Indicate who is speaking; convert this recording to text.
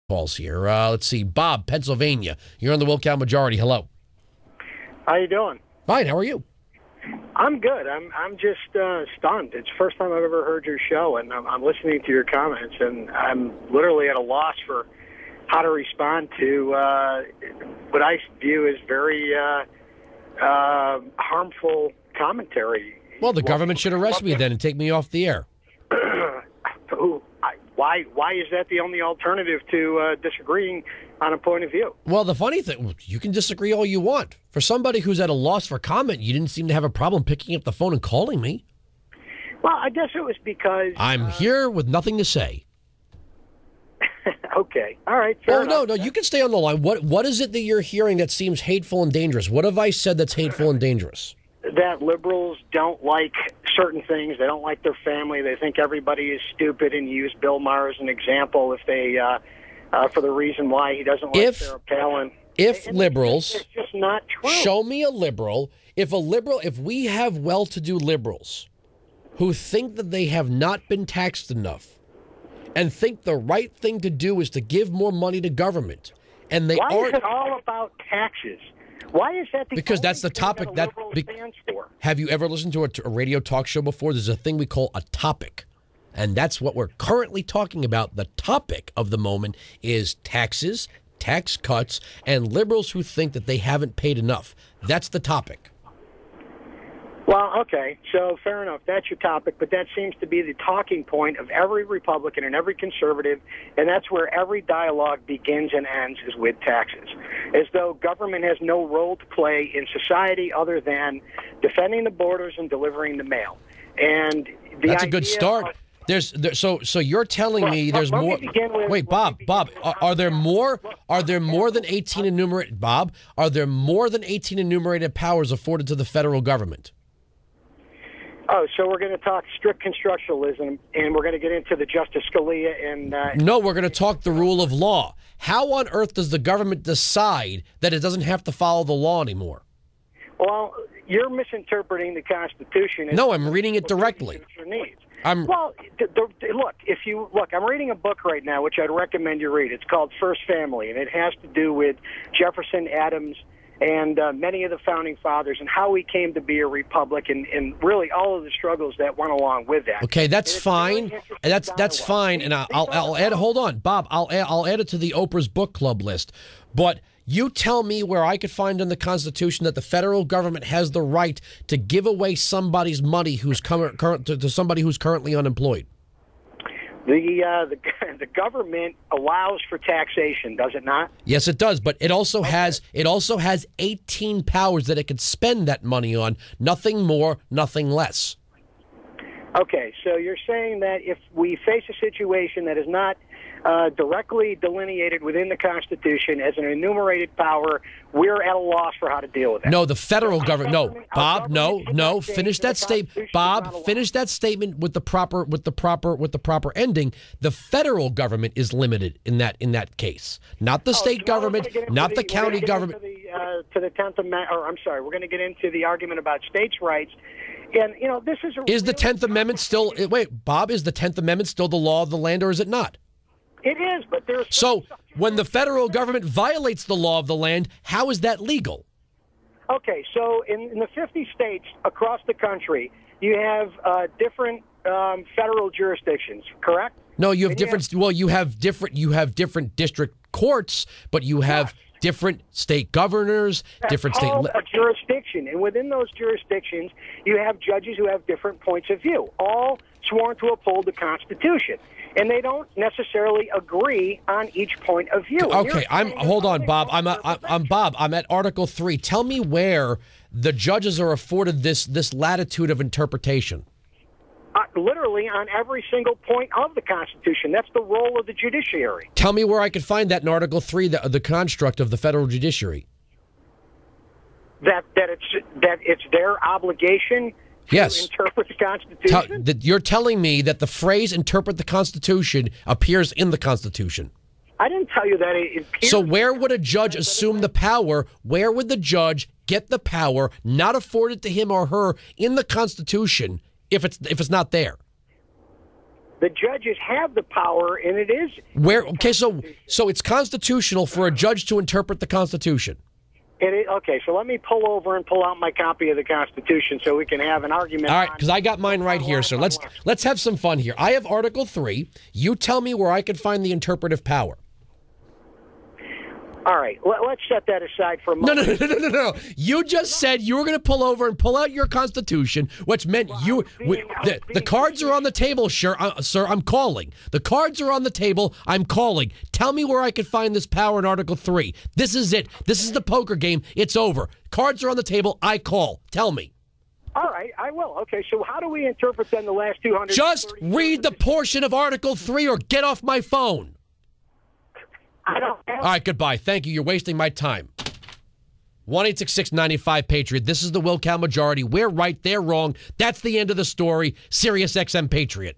Speaker 1: calls here. Let's see. Bob, Pennsylvania. You're on the Wilkow Majority. Hello.
Speaker 2: How you doing?
Speaker 1: Fine. How are you?
Speaker 2: I'm good. I'm just stunned. It's the first time I've ever heard your show, and I'm listening to your comments, and I'm literally at a loss for how to respond to what I view as very harmful commentary.
Speaker 1: Well, the government should arrest me then and take me off the air.
Speaker 2: Why is that the only alternative to disagreeing on a point of view?
Speaker 1: Well, the funny thing, you can disagree all you want. For somebody who's at a loss for comment, you didn't seem to have a problem picking up the phone and calling me.
Speaker 2: Well, I guess it was because...
Speaker 1: I'm here with nothing to say.
Speaker 2: Okay. All right. Fair enough.
Speaker 1: No, you can stay on the line. What is it that you're hearing that seems hateful and dangerous? What have I said that's hateful and dangerous?
Speaker 2: That liberals don't like certain things. They don't like their family. They think everybody is stupid, and use Bill Maher as an example if they, for the reason why he doesn't like Sarah Palin.
Speaker 1: If liberals,
Speaker 2: it's just not true.
Speaker 1: Show me a liberal. If we have well-to-do liberals who think that they have not been taxed enough and think the right thing to do is to give more money to government, and they
Speaker 2: aren't... Why is it all about taxes? Why is that?
Speaker 1: Because that's the topic that
Speaker 2: stands for. Have
Speaker 1: you ever listened to a radio talk show before? There's a thing we call a topic, and that's what we're currently talking about. The topic of the moment is taxes, tax cuts, and liberals who think that they haven't paid enough. That's the topic.
Speaker 2: Well, okay, so fair enough. That's your topic, but that seems to be the talking point of every Republican and every conservative, and that's where every dialogue begins and ends, is with taxes, as though government has no role to play in society other than defending the borders and delivering the mail. And
Speaker 1: that's a good start. So you're telling me there's more. Wait, Bob, are there more? Are there more than 18 enumerated? Bob, are there more than 18 enumerated powers afforded to the federal government?
Speaker 2: Oh, so we're going to talk strict constructionalism, and we're going to get into the Justice Scalia and...
Speaker 1: No, we're going to talk the rule of law. How on earth does the government decide that it doesn't have to follow the law anymore?
Speaker 2: Well, you're misinterpreting the Constitution.
Speaker 1: No, I'm reading it directly.
Speaker 2: Well, look, I'm reading a book right now, which I'd recommend you read. It's called First Family, and it has to do with Jefferson, Adams, and many of the founding fathers, and how we came to be a republic, and really all of the struggles that went along with that.
Speaker 1: Okay, that's fine. That's fine. And I'll add. Hold on, Bob. I'll add it to the Oprah's book club list. But you tell me where I could find in the Constitution that the federal government has the right to give away somebody's money who's to somebody who's currently unemployed.
Speaker 2: The government allows for taxation, does it not?
Speaker 1: Yes, it does, but it also has 18 powers that it could spend that money on, nothing more, nothing less.
Speaker 2: Okay, so you're saying that if we face a situation that is not directly delineated within the Constitution as an enumerated power, we're at a loss for how to deal with it.
Speaker 1: No, the federal government. No, Bob. No. Finish that statement, Bob. Finish that statement with the proper ending. The federal government is limited in that case, not the state government, not the county government.
Speaker 2: To the 10th Amendment, or I'm sorry, we're going to get into the argument about states' rights. And, this is
Speaker 1: the 10th Amendment still... Wait, Bob, is the 10th Amendment still the law of the land, or is it not?
Speaker 2: It is, but there's...
Speaker 1: So, when the federal government violates the law of the land, how is that legal?
Speaker 2: Okay, so in the 50 states across the country, you have different federal jurisdictions, correct?
Speaker 1: No, you have different... you have different district courts, but you have... different state governors, different state...
Speaker 2: a jurisdiction, and within those jurisdictions, you have judges who have different points of view, all sworn to uphold the Constitution, and they don't necessarily agree on each point of view.
Speaker 1: Okay, hold on, Bob. I'm Bob. I'm at Article 3. Tell me where the judges are afforded this latitude of interpretation.
Speaker 2: Literally on every single point of the Constitution. That's the role of the judiciary.
Speaker 1: Tell me where I could find that in Article 3, the construct of the federal judiciary.
Speaker 2: That it's their obligation to interpret the Constitution?
Speaker 1: You're telling me that the phrase "interpret the Constitution" appears in the Constitution.
Speaker 2: I didn't tell you that it appears.
Speaker 1: So where would a judge assume the power? Where would the judge get the power not afforded to him or her in the Constitution if it's not there?
Speaker 2: The judges have the power, and it is.
Speaker 1: Okay, so it's constitutional for a judge to interpret the Constitution.
Speaker 2: Okay, so let me pull over and pull out my copy of the Constitution so we can have an argument.
Speaker 1: All right, because I got mine right here, sir. Let's have some fun here. I have Article 3. You tell me where I can find the interpretive power.
Speaker 2: All right, let's set that aside for a moment.
Speaker 1: No. You just said you were going to pull over and pull out your Constitution, which meant the cards are on the table, sir. I'm calling. The cards are on the table. I'm calling. Tell me where I can find this power in Article 3. This is it. This is the poker game. It's over. Cards are on the table. I call. Tell me.
Speaker 2: All right, I will. Okay, so how do we interpret then the last 200?
Speaker 1: Just read the portion of Article 3 or get off my phone.
Speaker 2: I don't have.
Speaker 1: All right, goodbye. Thank you. You're wasting my time. 1-866-95-PATRIOT. This is the Wilkow Majority. We're right. They're wrong. That's the end of the story. Sirius XM Patriot.